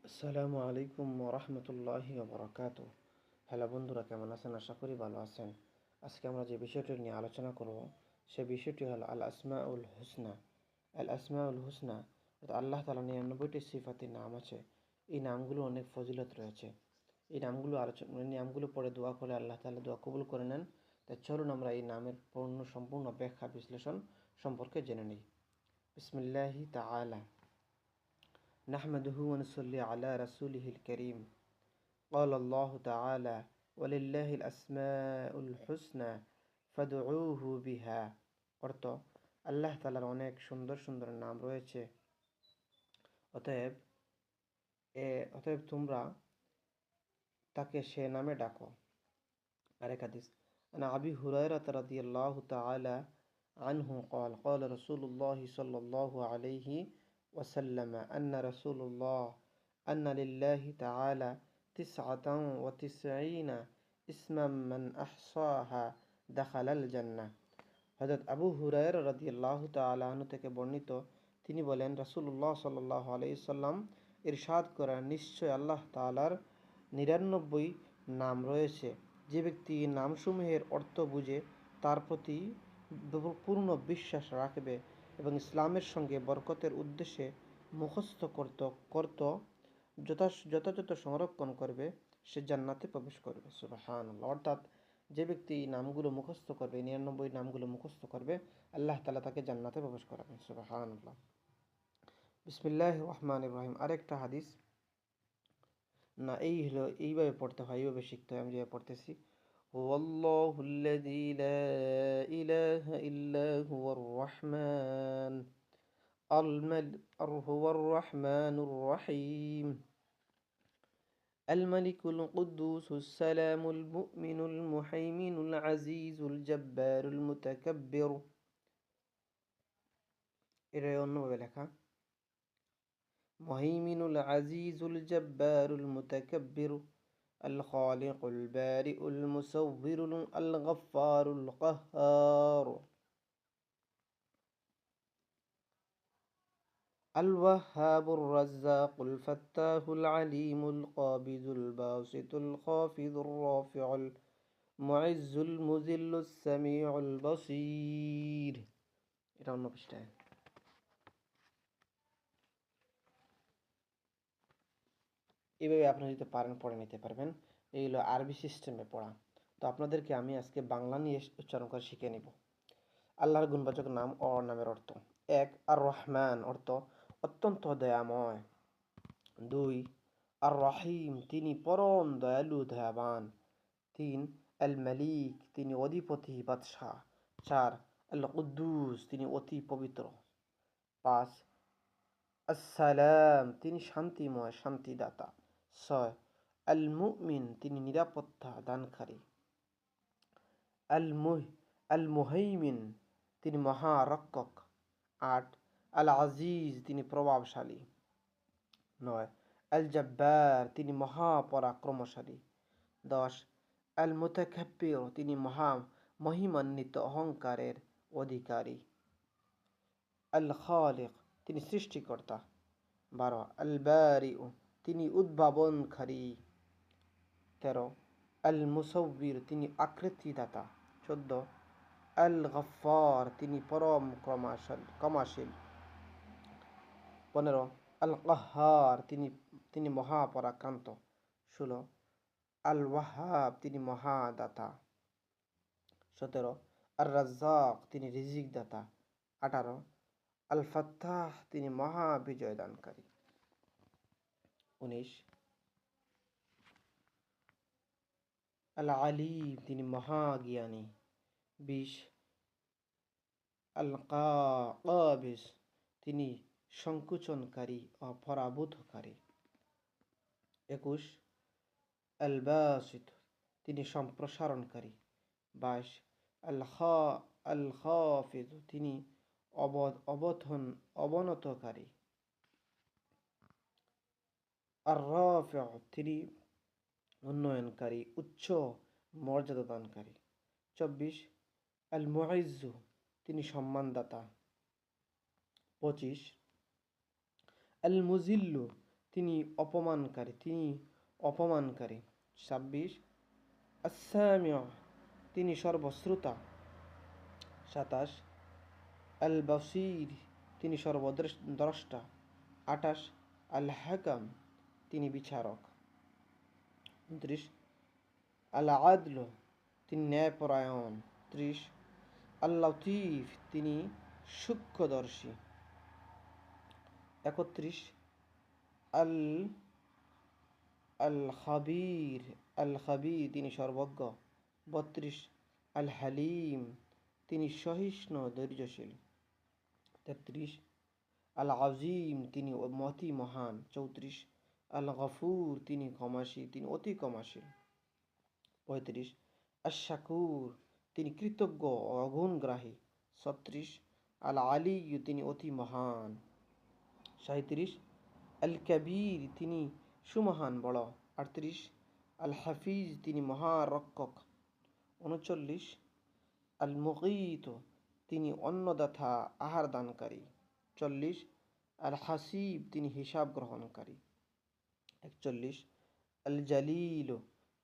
আসসালামু আলাইকুম ওরহমতুল্লাহি ওবরাকাতু। হ্যালো বন্ধুরা, কেমন আছেন? আশা করি ভালো আছেন। আজকে আমরা যে বিষয়টি নিয়ে আলোচনা করব সে বিষয়টি হলো আল আসমাউল হুসনা। আল আসমাউল হুসনা আল্লাহ তাআলা 99টি সিফাতি নাম আছে। এই নামগুলো অনেক ফজিলত রয়েছে। এই নামগুলো পড়ে দোয়া করে আল্লাহ তাআলা দোয়া কবুল করে নেন। তাই চলুন আমরা এই নামের সম্পূর্ণ ব্যাখ্যা বিশ্লেষণ সম্পর্কে জেনে নিই। বিসমিল্লাহি তাআলা নাহমাদুহু ওয়া নুসাল্লি আলা রাসূলিহিল কারীম। قال الله تعالى ولله الأسماء الحسنى فادعوه بها। অর্থ, আল্লাহ তাআলার অনেক সুন্দর সুন্দর নাম রয়েছে, অতএব অতএব তোমরা তাকে সে নামে ডাকো। আরেক হাদিস, আনা আবি হুরায়রা রাদিয়াল্লাহু তাআলা আনহু قال قال رسول الله صلى الله عليه وسلم أن رسول الله أن لله تعالى 99 ইসমান মান আহসাহা দাখালাল জান্নাহ। হযরত আবু হুরায়রা রাদিয়াল্লাহু তাআলা আনহু থেকে বর্ণিত, তিনি বলেন, রাসূলুল্লাহ সাল্লাল্লাহু আলাইহি সাল্লাম ইরশাদ করেন, নিশ্চয় আল্লাহ তাআলার 99 নাম রয়েছে। যে ব্যক্তি নামসমূহের অর্থ বুঝে তার প্রতি পূর্ণ বিশ্বাস রাখবে এবং ইসলামের সঙ্গে বরকতের উদ্দেশ্যে মুখস্থ করত যথাযথ সংরক্ষণ করবে, সে জান্নাতে প্রবেশ করবে। সুবহানাল্লাহ। অর্থাৎ যে ব্যক্তি এই নামগুলো মুখস্থ করবে, 99 নামগুলো মুখস্থ করবে, আল্লাহ তাআলা তাকে জান্নাতে প্রবেশ করাবেন। সুবহানাল্লাহ। বিসমিল্লাহির রহমানির রহিম। আরেকটা হাদিস, না এই হলো এইভাবে পড়তে হয়, এইভাবে শিখতে হয়। আমি যেভাবে পড়তেছি, হুয়াল্লাহুল্লাযী লা ইলাহা ইল্লা হুয়ার রহমান হুয়ার রহমানুর রহিম الملك القدوس السلام المؤمن المهيمن العزيز الجبار المتكبر। এটা অন্যভাবে লেখা, মহিমিনুল আজিজুল জব্বারুল মুতাকাব্বির আল খালিকুল বারিউল মুসাউবিরুল আল গফফারুল কাহ্হার আল ওয়াহ্হাবুর রাজ্জাকুল ফাত্তাহুল আলিমুল কাবিজুল বাসিতুল খাফিজুর রাফিউল মুইজ্জুল মুজিল্লুস সামিউল বাসীর। এটা অন্য পৃষ্ঠায়। এভাবে আপনারা যদি পারেন পড়ে নিতে পারবেন। এই হলো আরবি সিস্টেমে পড়া। তো আপনাদেরকে আমি আজকে বাংলা নিয়ে উচ্চারণ করে শিখে নিব। আল্লাহর গুণবাচক নাম ও নামের অর্থ। 1, আর রহমান, অর্থ অত্যন্ত দয়াময়। 2, আর রহিম, তিনি পরম দয়ালু দয়াবান। 3, আল মালিক, তিনি অধিপতি বাদশাহ। 4, আল কুদ্দুস, তিনি অতি পবিত্র। 5, আসসালাম, তিনি শান্তিময় শান্তিদাতা। 6, আল মুমিন, তিনি নিরাপত্তা দানকারী। আল মুহ আল মুহাইমিন, তিনি মহারক্ষক। 8, আল আজিজ, তিনি প্রভাবশালী। 9, আল জব্বার, তিনি মহাপরাক্রমশালী। 10, আল মুতাকাব্বির, তিনি মহিমান্বিত অহংকারের অধিকারী। আল খালিক, তিনি সৃষ্টিকর্তা। 12, আল বারিউ, তিনি উদ্ভাবনকারী। 13, আল মুসাউবির, তিনি আকৃতিদাতা। 14, আল গফফার, তিনি পরম ক্ষমাশীল। 15, আল কাহ্হার, তিনি মহাপরাক্রান্ত। 16, আল ওয়াহাব, তিনি মহাদাতা। 17, আর রাজ্জাক, তিনি রিজিক দাতা। 18, আল ফাত্তাহ, তিনি মহাবিজয় দানকারী। 19, আল আলিম, তিনি মহাজ্ঞানী। 20, আল কাবিজ, তিনি সংকোচনকারী ও পরাভূতকারী। 21, আল বাসিত, তিনি সম্প্রসারণকারী। 22, আল খাফিদ, তিনি অবনতকারী। আর রাফিউ, তিনি উন্নয়নকারী, উচ্চ মর্যাদা দানকারী। 24, আল মুইজ্জু, তিনি সম্মানদাতা। 25, আল মুজিল্লু, তিনি অপমানকারী। 26 আস-সামিউ, তিনি সর্বশ্রোতা। 27 আল বাসির, তিনি সর্বদ্রষ্টা। 28 আল হাকাম, তিনি বিচারক। 29 আল আদল, তিনি ন্যায়পরায়ণ। 30 আল লতিফ, তিনি সূক্ষ্মদর্শী। 31 আল আল খাবির, তিনি সর্বজ্ঞ। 32 আল হালিম, তিনি সহিষ্ণু ধৈর্যশীল। 33 আল আজিম, তিনি অতি মহান। 34 আল গফুর, তিনি অতি ক্ষমাশীল। 35 আশ শাকুর, তিনি কৃতজ্ঞ ও অগুণগ্রাহী। 36 আল আলী, তিনি অতি মহান। 37 আল কবির, তিনি সুমহান বড়। 38 আল হাফিজ, তিনি মহারক্ষক। 39 আল মুগীত, তিনি অন্নদাতা আহার দানকারী। 40 আল হাসিব, তিনি হিসাব গ্রহণকারী। 41 আল জালিল,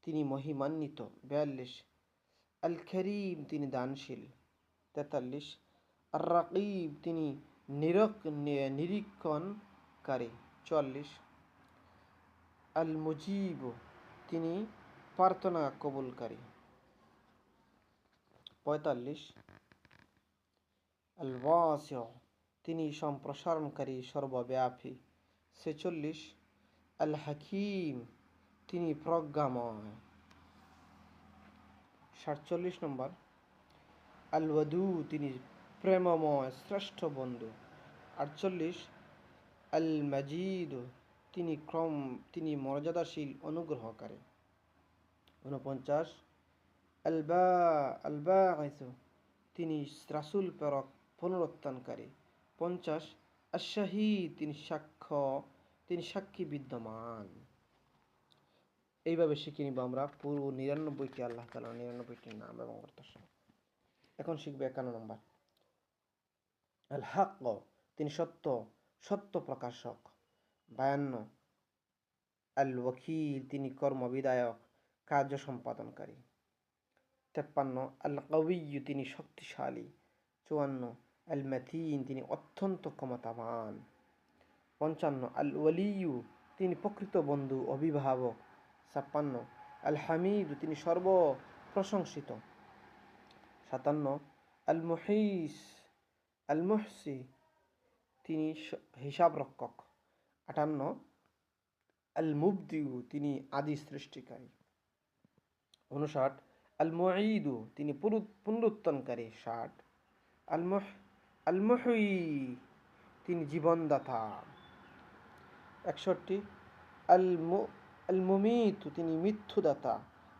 তিনি মহিমান্বিত। 42 আল করিম, তিনি দানশীল। 43 আর রাকিব, তিনি নিরীক্ষণকারী। 44 আল মুজিব, তিনি প্রার্থনা কবুলকারী। 45 আল ওয়াসিউ, তিনি সম্প্রসারণকারী, সর্বব্যাপী। 46 আল হাকিম, তিনি প্রজ্ঞাময়। 47 নম্বর আল ওয়াদু, তিনি প্রেমময় শ্রেষ্ঠ বন্ধু। 48 আল মাজিদ, তিনি মর্যাদাশীল অনুগ্রহকারী। 49 আল বাঈস, তিনি রাসূল প্রেরক পুনরুত্থানকারী। 50 আশ শাহীদ, তিনি সাক্ষী বিদ্যমান। এইভাবে শিখে নিব আমরা পুরো 99টি আল্লাহ তাআলার 99টি নাম এবং অর্থ সহ। এখন শিখবে 51 নম্বর আল হক, তিনি সত্য প্রকাশক। 52 আল ওয়াকিল, তিনি কর্মবিধায়ক, কার্য সম্পাদনকারী। 53 আল কওয়ি, তিনি শক্তিশালী। 54 আল মাতিন, তিনি অত্যন্ত ক্ষমতাবান। 55 আল ওয়ালিয়ু, তিনি প্রকৃত বন্ধু, অভিভাবক। 56 আল হামিদ, তিনি সর্বপ্রশংসিত। 57 আল মুহসি, তিনি হিসাবরক্ষক। 58 আল মুবদিউ, তিনি আদি সৃষ্টিকারী। 59 আল মুঈদু, তিনি পুনরুত্থানকারী। 60 আল মুহয়ি, তিনি জীবনদাতা। 61 আল মুমিত, তিনি মৃত্যুদাতা।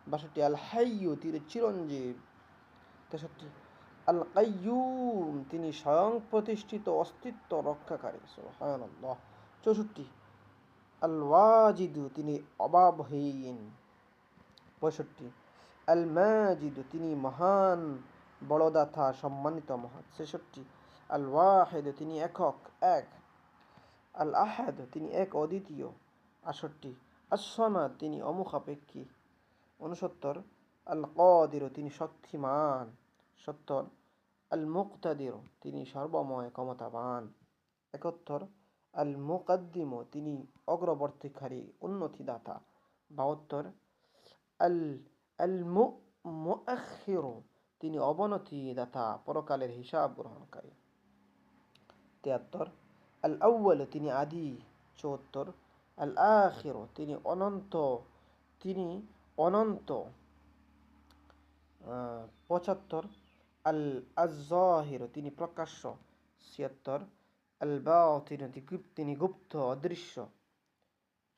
62 আল হাইয়্যু, তিনি চিরঞ্জীব। 63 আল কাইয়্যুম, তিনি স্বয়ং প্রতিষ্ঠিত, অস্তিত্ব রক্ষাকারী। সুবহানাল্লাহ। 64 আল ওয়াজিদু, তিনি অভাবহীন। 65 আল মাজিদু, তিনি মহান, বড়দাতা, সম্মানিত, মহান। 66 আল ওয়াহিদ, তিনি এক। আল আহাদ, তিনি এক অদ্বিতীয়। 68 আস-সামাদ, তিনি অমুখাপেক্ষী। 69 আল কাদির, তিনি শক্তিমান। 70 আল মুকতাদির, তিনি সর্বময় ক্ষমতাবান। 71 আল মুকাদ্দিম, তিনি অগ্রবর্তীকারী, উন্নতিদাতা। 72 আল মুআখির, তিনি অবনতিদাতা, পরকালের হিসাব গ্রহণকারী। 73 আল আউয়াল, তিনি আদি। 74 আল আখির, তিনি অনন্ত। 75 আল আয-যাহির, তিনি প্রকাশ্য। 76 আল বাতিন, তিনি গুপ্ত, অদৃশ্য।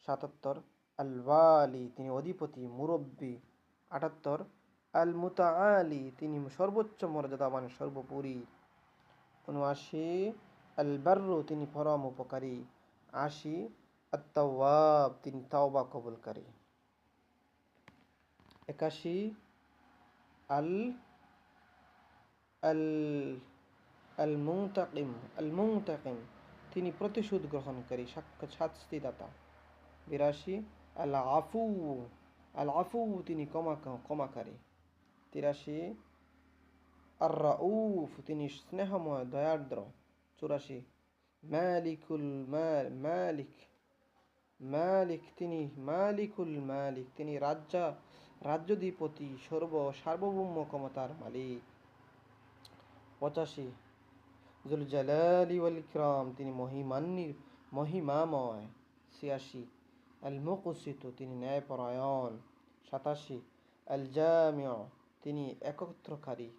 77 আল ওয়ালি, তিনি অধিপতি, মুরব্বী। 78 আল মুতাআলি, তিনি সর্বোচ্চ মর্যাদাবান, সর্বোপরি। 79 আল বাররু, তিনি পরম উপকারী। 80 আত-তাওয়াব, তিনি তাওবা কবুলকারী। 81 আল আল আল মুনতাকিম, তিনি প্রতিশোধ গ্রহণকারী, শাস্তিদাতা। 82 আল আফু, আল আফু তিনি ক্ষমাকারী। 83 আর রাউফ তিনি স্নেহময় দয়ার্দ্র। 84 মালিকুল মালিক, মালিক তিনি মালিকুল মালিক তিনি রাজ্যাধিপতি সার্বভৌম ক্ষমতার মালিক। 85 জুল জালালি ওয়াল ইকরাম তিনি মহিমাময়। 86 আল মুকসিত তিনি ন্যায়পরায়ণ। 87 আল জামিউ তিনি একত্রকারী।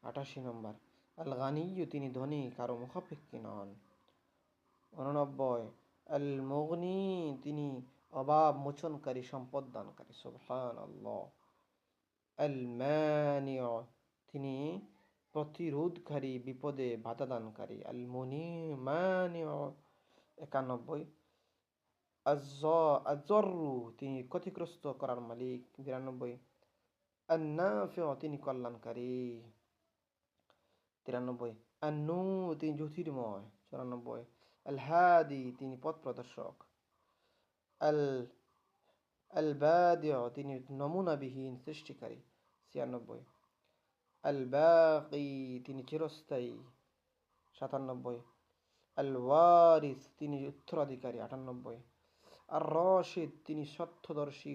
88 নম্বর আল গানিয়্যু তিনি ধনী কারো মুখাপেক্ষী নন। 89 আল মুগনি তিনি অভাব মোচনকারী সম্পদ দানকারী। সুবহানাল্লাহ। আল মানিউ তিনি প্রতিরোধকারী বিপদে বাধা দানকারী। আল মানিউ। 91 আজ্জরু তিনি ক্ষতিগ্রস্ত করার মালিক। 92 আন্নাফিউ তিনি কল্যাণকারী। 93 আন্নু তিনি জ্যোতির্ময়। 94 আল হাদি তিনি পথ প্রদর্শক। আল আল বাদিউ তিনি নমুনাবিহীন সৃষ্টিকারী। 96 আল বাকি তিনি চিরস্থায়ী। 97 আল ওয়ারিস তিনি উত্তরাধিকারী। 98 আর রশিদ তিনি সত্যদর্শী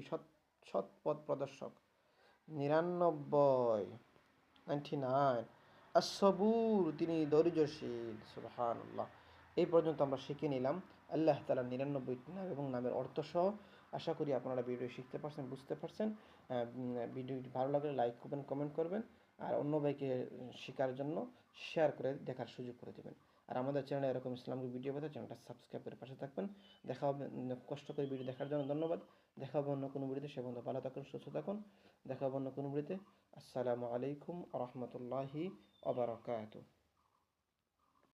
সৎ পথ প্রদর্শক। 99 আর-সবুর তিনি ধৈর্যশীল। সুবহানাল্লাহ। এই পর্যন্ত আমরা শিখে নিলাম আল্লাহ তাআলার 99টি নাম এবং নামের অর্থ সহ। আশা করি আপনারা ভিডিও শিখতে পারছেন, বুঝতে পারছেন। ভিডিওটি ভালো লাগলে লাইক করবেন, কমেন্ট করবেন, আর অন্য ভাইকে শেখার জন্য শেয়ার করে দেখার সুযোগ করে দেবেন। আর আমাদের চ্যানেলে এরকম ইসলামিক ভিডিও পেতে চ্যানেলটা সাবস্ক্রাইব করে পাশে থাকবেন। দেখা হবে, কষ্ট করে ভিডিও দেখার জন্য ধন্যবাদ। দেখা হবে অন্য কোনো ভিডিওতে। সে পর্যন্ত ভালো থাকুন, সুস্থ থাকুন। দেখা হবে অন্য কোনো ভিডিওতে। আসসালামু আলাইকুম ওয়া রাহমাতুল্লাহি ওয়া বারাকাতুহু।